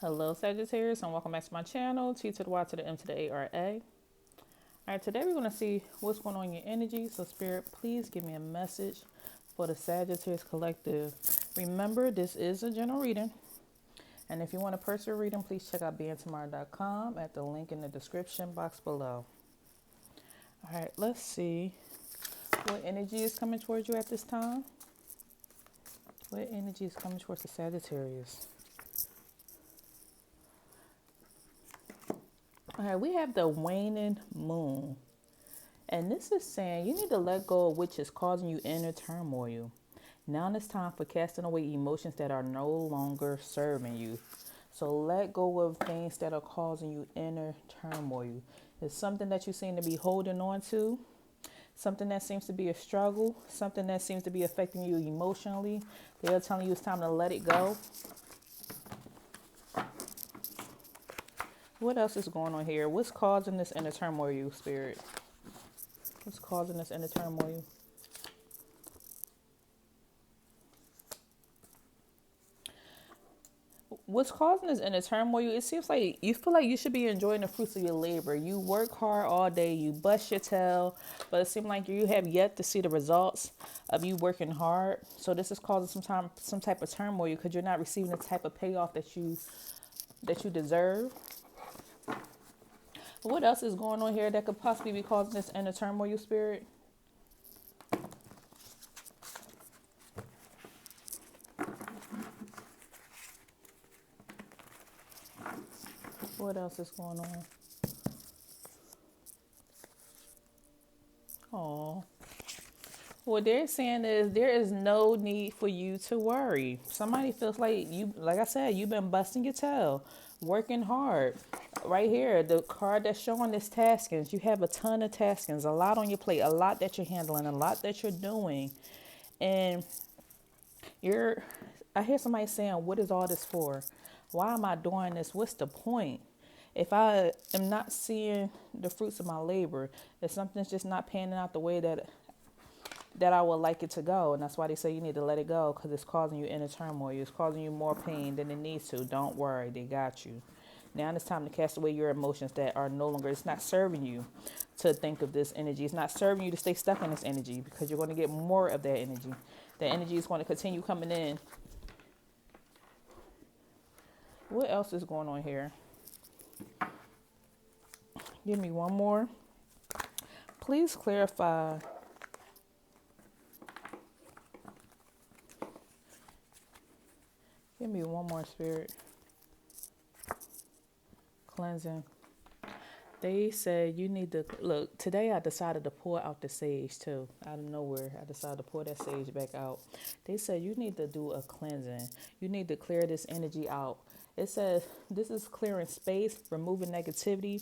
Hello, Sagittarius, and welcome back to my channel, T to the Y to the M to the A-R-A. All right, today we're going to see what's going on in your energy. So, Spirit, please give me a message for the Sagittarius Collective. Remember, this is a general reading. And if you want a personal reading, please check out BeingTymara.com at the link in the description box below. All right, let's see what energy is coming towards you at this time. What energy is coming towards the Sagittarius? All right, we have the waning moon. And this is saying you need to let go of which is causing you inner turmoil. Now it's time for casting away emotions that are no longer serving you. So let go of things that are causing you inner turmoil. It's something that you seem to be holding on to, something that seems to be a struggle, something that seems to be affecting you emotionally. They're telling you it's time to let it go. What else is going on here? What's causing this inner turmoil, Spirit? What's causing this inner turmoil? What's causing this inner turmoil? It seems like you feel like you should be enjoying the fruits of your labor. You work hard all day, you bust your tail, but it seems like you have yet to see the results of you working hard. So this is causing some type of turmoil because you're not receiving the type of payoff that you deserve. What else is going on here that could possibly be causing this inner turmoil, Spirit? What else is going on? Oh, what they're saying is there is no need for you to worry. Somebody feels like you, like I said, you've been busting your tail, working hard. Right here, the card that's showing is taskings. You have a ton of taskings, a lot on your plate, a lot that you're handling, a lot that you're doing. And you're, I hear somebody saying, what is all this for? Why am I doing this? What's the point? If I am not seeing the fruits of my labor, if something's just not panning out the way that I would like it to go. And that's why they say you need to let it go because it's causing you inner turmoil. It's causing you more pain than it needs to. Don't worry. They got you. Now it's time to cast away your emotions that are no longer, it's not serving you to think of this energy. It's not serving you to stay stuck in this energy because you're going to get more of that energy. The energy is going to continue coming in. What else is going on here? Give me one more. Please clarify. Give me one more, Spirit. Cleansing. They said you need to look. Today I decided to pour out the sage too. Out of nowhere, I decided to pour that sage back out. They said you need to do a cleansing. You need to clear this energy out. It says this is clearing space, removing negativity.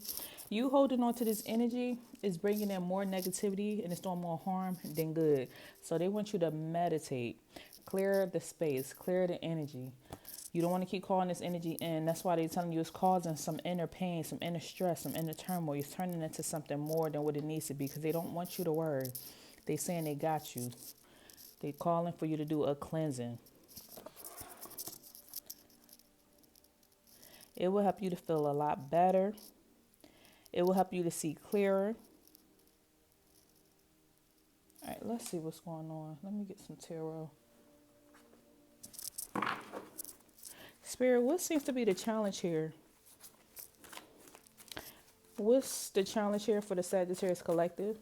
You holding on to this energy is bringing in more negativity and it's doing more harm than good. So they want you to meditate, clear the space, clear the energy. You don't want to keep calling this energy in. That's why they're telling you it's causing some inner pain, some inner stress, some inner turmoil. It's turning into something more than what it needs to be because they don't want you to worry. They saying they got you. They calling for you to do a cleansing. It will help you to feel a lot better. It will help you to see clearer. All right, let's see what's going on. Let me get some tarot. Spirit, what seems to be the challenge here? What's the challenge here for the Sagittarius Collective?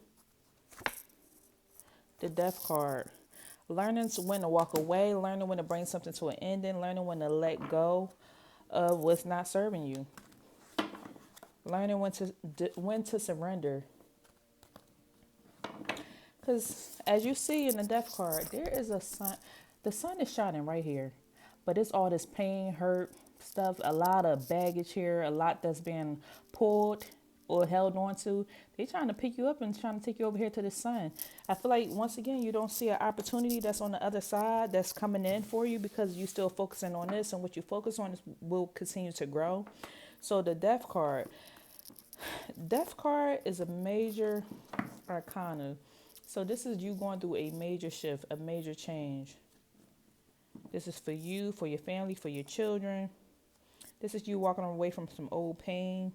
The Death card. Learning when to walk away, learning when to bring something to an ending, learning when to let go of what's not serving you. Learning when to surrender. Because as you see in the Death card, there is a sun. The sun is shining right here. But it's all this pain, hurt, stuff, a lot of baggage here, a lot that's being pulled or held on to. They're trying to pick you up and trying to take you over here to the sun. I feel like, once again, you don't see an opportunity that's on the other side that's coming in for you because you're still focusing on this, and what you focus on will continue to grow. So the Death card. Death card is a major arcana. So this is you going through a major shift, a major change. This is for you, for your family, for your children. This is you walking away from some old pain.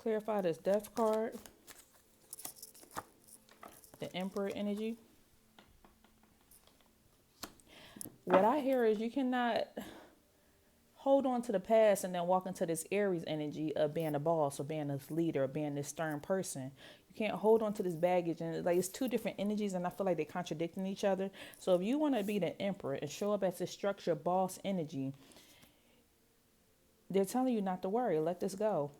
Clarify this death card. The Emperor energy. What I hear is you cannot hold on to the past and then walk into this Aries energy of being a boss or being this leader or being this stern person. You can't hold on to this baggage, and it's two different energies, and I feel like they're contradicting each other. So if you want to be the Emperor and show up as this structured boss energy, they're telling you not to worry. Let this go.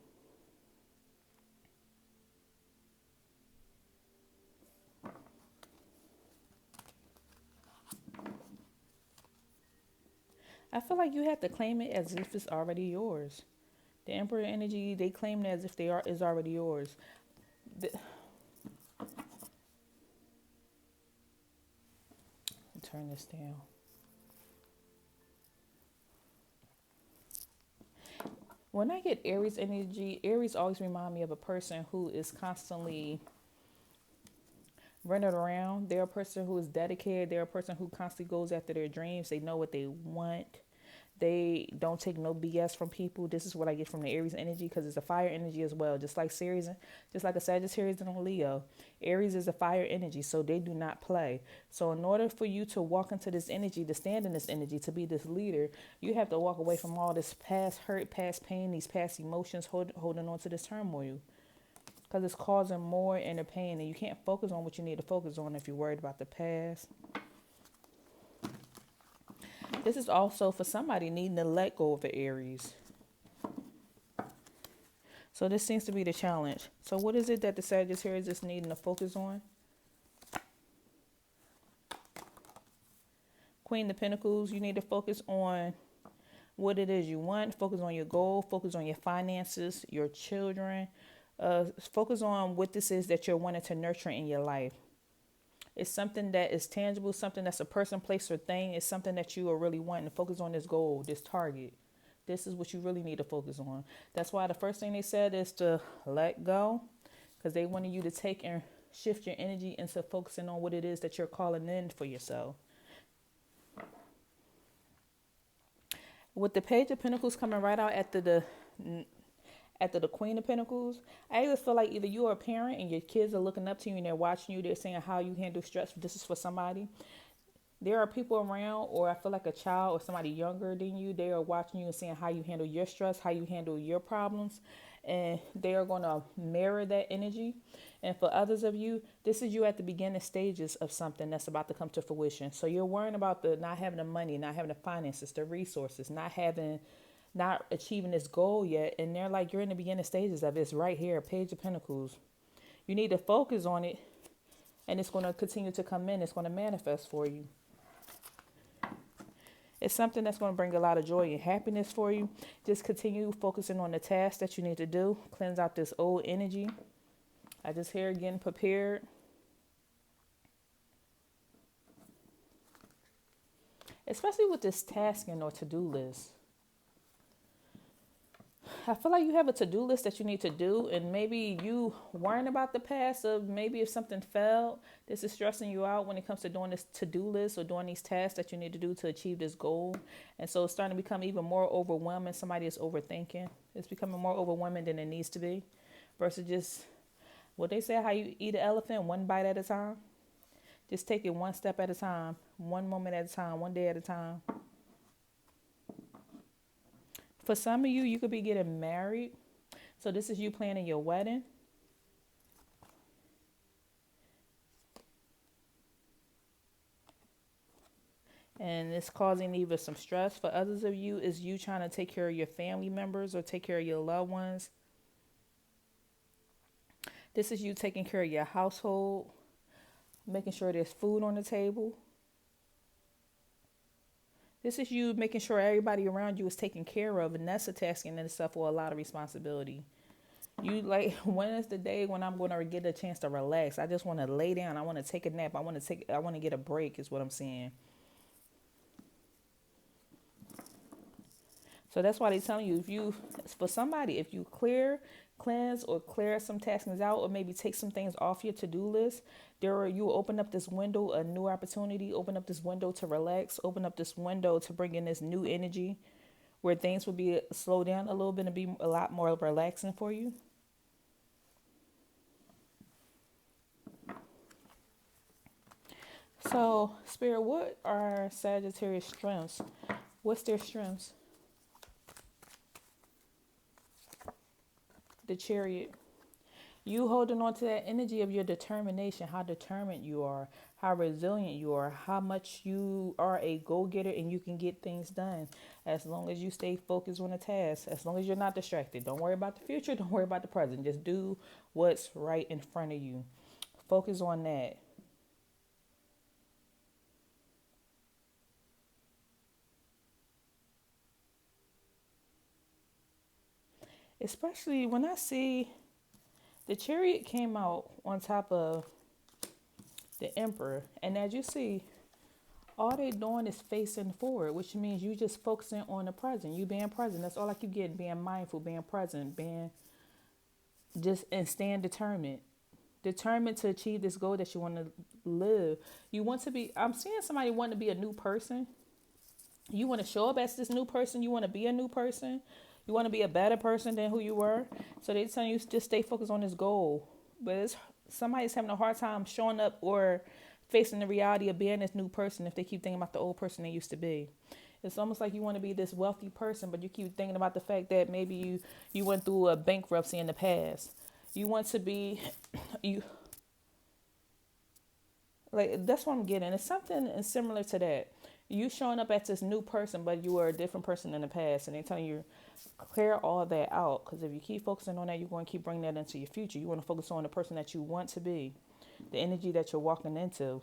I feel like you have to claim it as if it's already yours. The Emperor energy, they claim it as if is already yours. Turn this down. When I get Aries energy, Aries always remind me of a person who is constantly running around. They're a person who is dedicated. They're a person who constantly goes after their dreams. They know what they want. They don't take no BS from people. This is what I get from the Aries energy, because it's a fire energy as well. Just like a Sagittarius and a Leo. Aries is a fire energy, so they do not play. So in order for you to walk into this energy, to stand in this energy, to be this leader, you have to walk away from all this past hurt, past pain, these past emotions, holding on to this turmoil. Because it's causing more inner pain, and you can't focus on what you need to focus on if you're worried about the past. This is also for somebody needing to let go of the Aries. So this seems to be the challenge. So what is it that the Sagittarius is needing to focus on? Queen of Pentacles, you need to focus on what it is you want. Focus on your goal. Focus on your finances, your children. Focus on what this is that you're wanting to nurture in your life. It's something that is tangible, something that's a person, place, or thing. It's something that you are really wanting to focus on, this goal, this target. This is what you really need to focus on. That's why the first thing they said is to let go, because they wanted you to take and shift your energy into focusing on what it is that you're calling in for yourself. With the Page of Pentacles coming right out after the Queen of Pentacles, I just feel like either you're a parent and your kids are looking up to you and they're watching you, they're saying how you handle stress. This is for somebody. There are people around, or I feel like a child or somebody younger than you, they are watching you and seeing how you handle your stress, how you handle your problems, and they are going to mirror that energy. And for others of you, this is you at the beginning stages of something that's about to come to fruition. So you're worrying about the not having the money, not having the finances, the resources, not achieving this goal yet, and they're like, you're in the beginning stages of it. It's right here, Page of Pentacles. You need to focus on it, and it's going to continue to come in. It's going to manifest for you. It's something that's going to bring a lot of joy and happiness for you. Just continue focusing on the tasks that you need to do. Cleanse out this old energy. I just hear getting prepared. Especially with this tasking or to-do list. I feel like you have a to-do list that you need to do, and maybe you worrying about the past of maybe if something failed, this is stressing you out when it comes to doing this to-do list or doing these tasks that you need to do to achieve this goal. And so it's starting to become even more overwhelming. Somebody is overthinking. It's becoming more overwhelming than it needs to be, versus just what they say, how you eat an elephant, one bite at a time. Just take it one step at a time, one moment at a time, one day at a time. For some of you, you could be getting married. So this is you planning your wedding. And it's causing either some stress. For others of you, is you trying to take care of your family members or take care of your loved ones. This is you taking care of your household, making sure there's food on the table. This is you making sure everybody around you is taken care of, and that's a task in itself for a lot of responsibility. You like, when is the day when I'm going to get a chance to relax? I just want to lay down. I want to take a nap. I want to get a break is what I'm saying. So that's why they're telling you, for somebody, if you clear cleanse or clear some tasks out, or maybe take some things off your to-do list, you will open up this window, a new opportunity, open up this window to relax, open up this window to bring in this new energy where things will be slow down a little bit and be a lot more relaxing for you. So, Spirit, what are Sagittarius strengths? What's their strengths? The Chariot. You holding on to that energy of your determination, how determined you are, how resilient you are, how much you are a go-getter and you can get things done. As long as you stay focused on the task, as long as you're not distracted. Don't worry about the future, don't worry about the present. Just do what's right in front of you. Focus on that. Especially when I see the Chariot came out on top of the Emperor. And as you see, all they doing is facing forward, which means you just focusing on the present. You being present. That's all I keep getting. Being mindful, being present, being just and staying determined. Determined to achieve this goal that you want to live. You want to be, I'm seeing somebody wanting to be a new person. You want to show up as this new person. You want to be a new person. You want to be a better person than who you were. So they're telling you just stay focused on this goal. But somebody's having a hard time showing up or facing the reality of being this new person if they keep thinking about the old person they used to be. It's almost like you want to be this wealthy person, but you keep thinking about the fact that maybe you went through a bankruptcy in the past. You want to be, you like, that's what I'm getting. It's something similar to that. You showing up as this new person, but you were a different person in the past, and they're telling you clear all that out. Because if you keep focusing on that, you're going to keep bringing that into your future. You want to focus on the person that you want to be, the energy that you're walking into.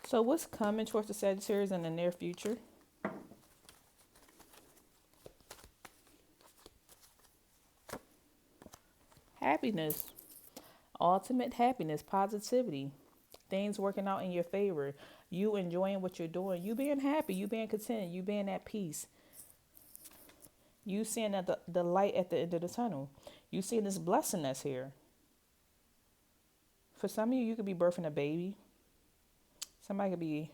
So what's coming towards the Sagittarius in the near future? Happiness, ultimate happiness, positivity, things working out in your favor, you enjoying what you're doing, you being happy, you being content, you being at peace, you seeing that the light at the end of the tunnel, you seeing this blessing that's here. For some of you, you could be birthing a baby. Somebody could be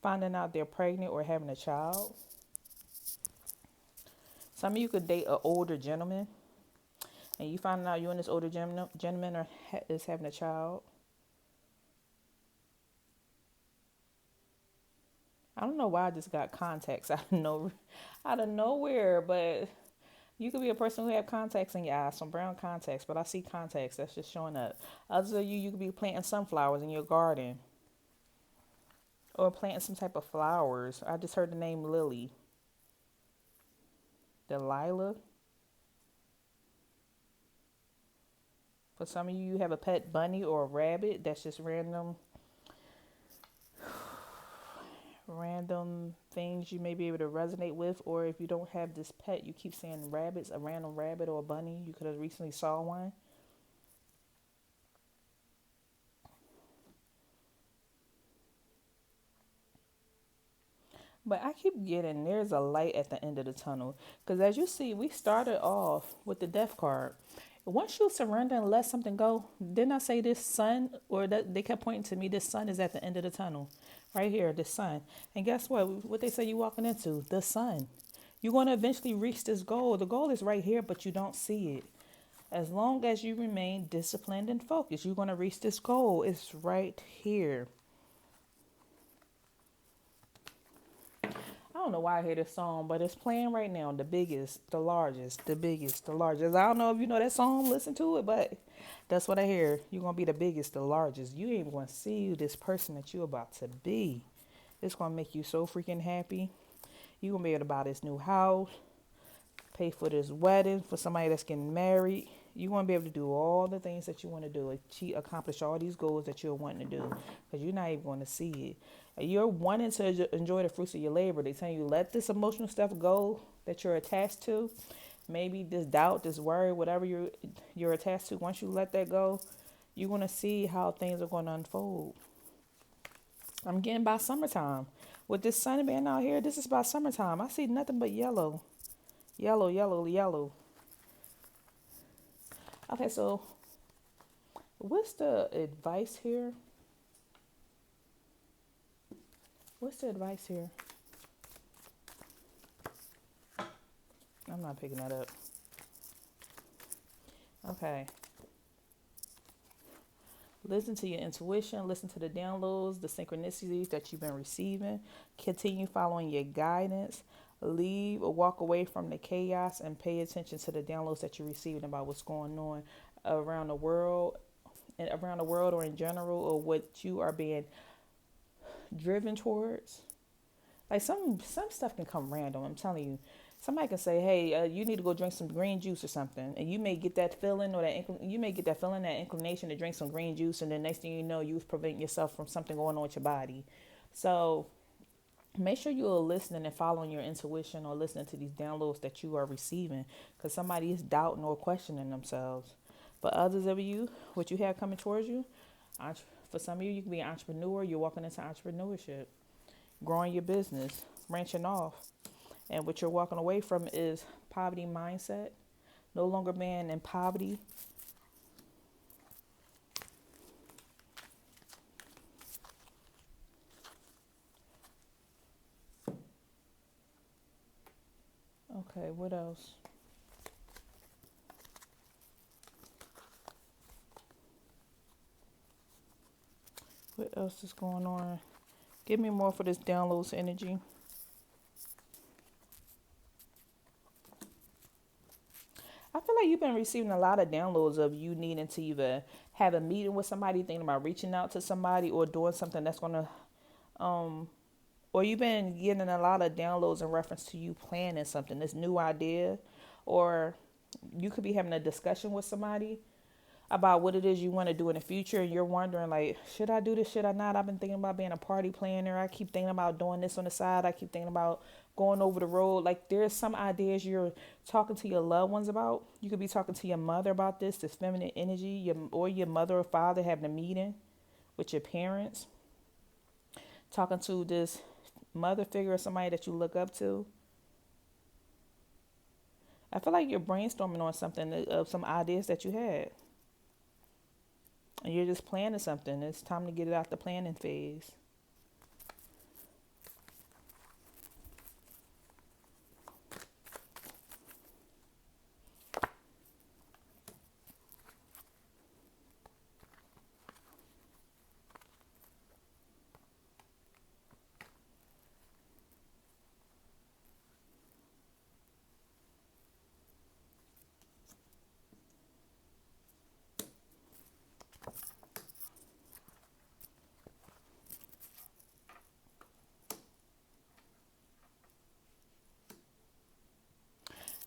finding out they're pregnant or having a child. Some of you could date an older gentleman, and you finding out you and this older gentleman is having a child. I don't know why I just got contacts out of nowhere, but you could be a person who have contacts in your eyes, some brown contacts, but I see contacts that's just showing up. Others of you could be planting sunflowers in your garden or planting some type of flowers. I just heard the name Lily. Delilah. For some of you, you have a pet bunny or a rabbit that's just random things you may be able to resonate with. Or if you don't have this pet, you keep saying rabbits, a random rabbit or a bunny. You could have recently saw one. But I keep getting there's a light at the end of the tunnel. Because as you see, we started off with the death card. Once you surrender and let something go, didn't I say this sun, or that they kept pointing to me, this sun is at the end of the tunnel. Right here, the sun. And guess what? What they say you walking into? The sun. You're going to eventually reach this goal. The goal is right here, but you don't see it. As long as you remain disciplined and focused, you're going to reach this goal. It's right here. I don't know why I hear this song, but it's playing right now. The biggest, the largest, the biggest, the largest. I don't know if you know that song, listen to it, but that's what I hear. You're going to be the biggest, the largest. You ain't going to see this person that you're about to be. It's going to make you so freaking happy. You're going to be able to buy this new house, pay for this wedding, for somebody that's getting married. You're going to be able to do all the things that you want to do, accomplish all these goals that you're wanting to do, because you're not even going to see it. You're wanting to enjoy the fruits of your labor. They tell you, let this emotional stuff go that you're attached to. Maybe this doubt, this worry, whatever you're attached to. Once you let that go, you're going to see how things are going to unfold. I'm getting by summertime. With this sun being out here, this is about summertime. I see nothing but yellow. Yellow, yellow, yellow. Okay, so what's the advice here? What's the advice here? I'm not picking that up. Okay. Listen to your intuition, listen to the downloads, the synchronicities that you've been receiving. Continue following your guidance. Leave or walk away from the chaos and pay attention to the downloads that you're receiving about what's going on around the world and around the world or in general, or what you are being driven towards. Like some stuff can come random. I'm telling you, somebody can say, "Hey, you need to go drink some green juice or something," and you may get that feeling or you may get that feeling, that inclination to drink some green juice, and the next thing you know, you was preventing yourself from something going on with your body. So make sure you are listening and following your intuition or listening to these downloads that you are receiving, because somebody is doubting or questioning themselves. But others of you, what you have coming towards you, for some of you, you can be an entrepreneur. You're walking into entrepreneurship, growing your business, branching off. And what you're walking away from is poverty mindset, no longer being in poverty. Okay, what else? What else is going on? Give me more for this downloads energy. I feel like you've been receiving a lot of downloads of you needing to either have a meeting with somebody, thinking about reaching out to somebody, or doing something that's going to, um, or you've been getting a lot of downloads in reference to you planning something, this new idea, or you could be having a discussion with somebody about what it is you want to do in the future, and you're wondering, like, should I do this, should I not? I've been thinking about being a party planner. I keep thinking about doing this on the side. I keep thinking about going over the road. Like, there's some ideas you're talking to your loved ones about. You could be talking to your mother about this feminine energy, or your mother or father having a meeting with your parents, talking to this mother figure or somebody that you look up to. I feel like you're brainstorming on something, of some ideas that you had. And you're just planning something. It's time to get it out the planning phase.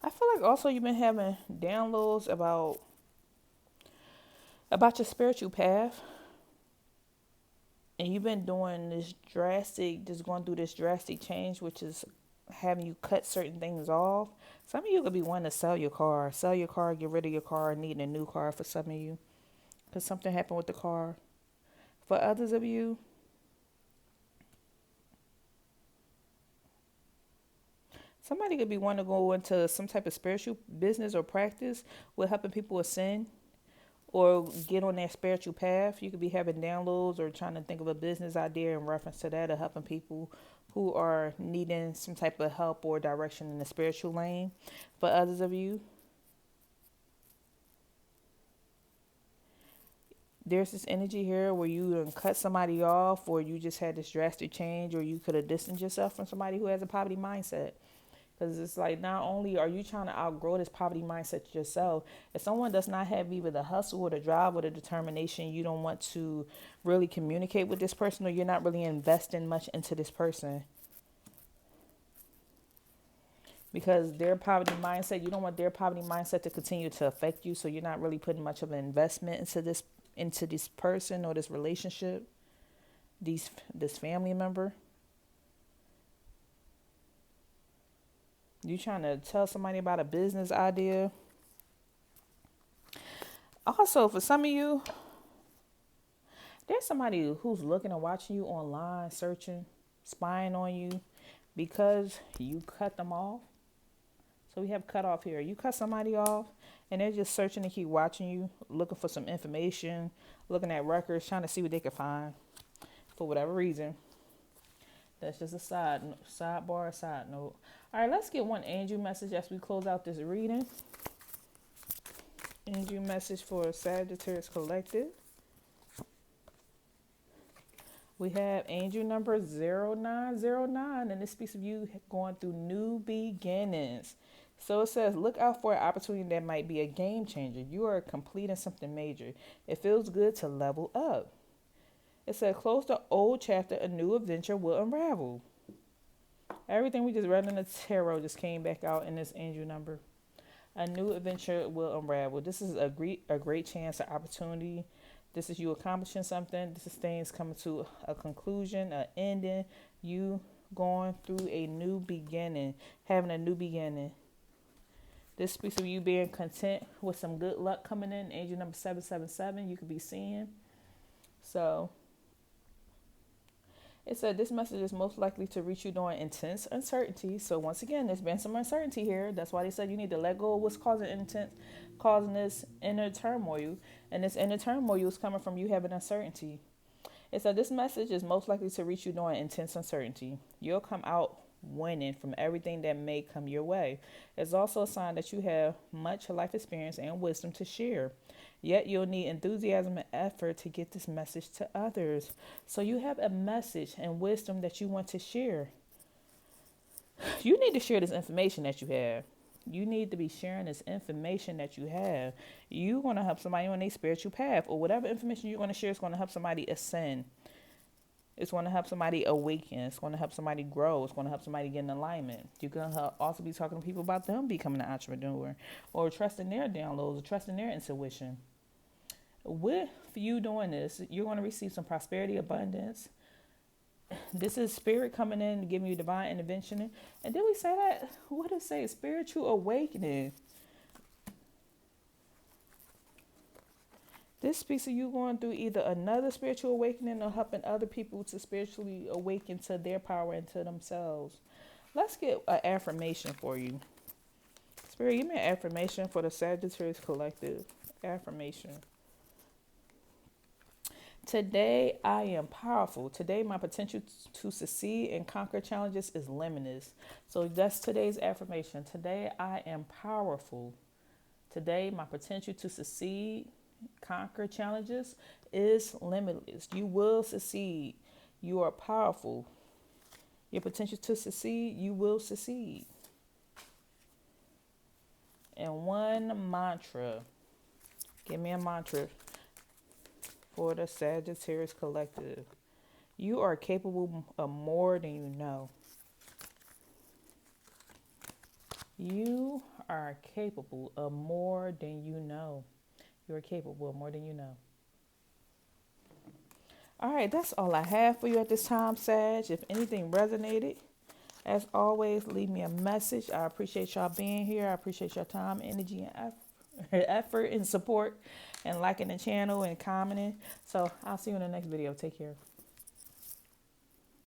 I feel like also you've been having downloads about your spiritual path. And you've been doing this drastic, just going through this drastic change, which is having you cut certain things off. Some of you could be wanting to sell your car, get rid of your car, needing a new car for some of you, because something happened with the car. For others of you, somebody could be wanting to go into some type of spiritual business or practice with helping people ascend or get on that spiritual path. You could be having downloads or trying to think of a business idea in reference to that, or helping people who are needing some type of help or direction in the spiritual lane. For others of you, there's this energy here where you done cut somebody off, or you just had this drastic change, or you could have distanced yourself from somebody who has a poverty mindset. Because it's like, not only are you trying to outgrow this poverty mindset yourself, if someone does not have either the hustle or the drive or the determination, you don't want to really communicate with this person, or you're not really investing much into this person. Because their poverty mindset, you don't want their poverty mindset to continue to affect you, so you're not really putting much of an investment into this person or this relationship, this family member. You trying to tell somebody about a business idea. Also, for some of you, there's somebody who's looking and watching you online, searching, spying on you because you cut them off. So we have cut off here. You cut somebody off and they're just searching to keep watching you, looking for some information, looking at records, trying to see what they can find for whatever reason. That's just a sidebar, side note. All right, let's get one angel message as we close out this reading. Angel message for Sagittarius Collective. We have angel number 0909, and this speaks of you going through new beginnings. So it says, look out for an opportunity that might be a game changer. You are completing something major. It feels good to level up. It said, close the old chapter, a new adventure will unravel. Everything we just read in the tarot just came back out in this angel number. A new adventure will unravel. This is a great chance, an opportunity. This is you accomplishing something. This is things coming to a conclusion, an ending. You going through a new beginning, having a new beginning. This speaks of you being content with some good luck coming in. Angel number 777, you could be seeing. So it said this message is most likely to reach you during intense uncertainty. So once again, there's been some uncertainty here. That's why they said you need to let go of what's causing this inner turmoil. And this inner turmoil is coming from you having uncertainty. It said this message is most likely to reach you during intense uncertainty. You'll come out winning from everything that may come your way. It's also a sign that you have much life experience and wisdom to share. Yet you'll need enthusiasm and effort to get this message to others. So you have a message and wisdom that you want to share. You need to share this information that you have. You need to be sharing this information that you have. You're going to help somebody on their spiritual path, or whatever information you're going to share is going to help somebody ascend. It's going to help somebody awaken. It's going to help somebody grow. It's going to help somebody get in alignment. You can also be talking to people about them becoming an entrepreneur, or trusting their downloads, or trusting their intuition. With you doing this, you're going to receive some prosperity, abundance. This is spirit coming in, giving you divine intervention. And then we say that, what does it say? Spiritual awakening. This speaks of you going through either another spiritual awakening or helping other people to spiritually awaken to their power and to themselves. Let's get an affirmation for you. Spirit, give me an affirmation for the Sagittarius Collective. Affirmation. Today, I am powerful. Today, my potential to succeed and conquer challenges is limitless. So that's today's affirmation. Today, I am powerful. Today, my potential to succeed, conquer challenges is limitless. You will succeed. You are powerful. Your potential to succeed, you will succeed. And one mantra. Give me a mantra for the Sagittarius Collective. You are capable of more than you know. You are capable of more than you know. You are capable of more than you know. All right, that's all I have for you at this time, Sag. If anything resonated, as always, leave me a message. I appreciate y'all being here. I appreciate your time, energy, and effort and support, and liking the channel and commenting. So I'll see you in the next video. Take care.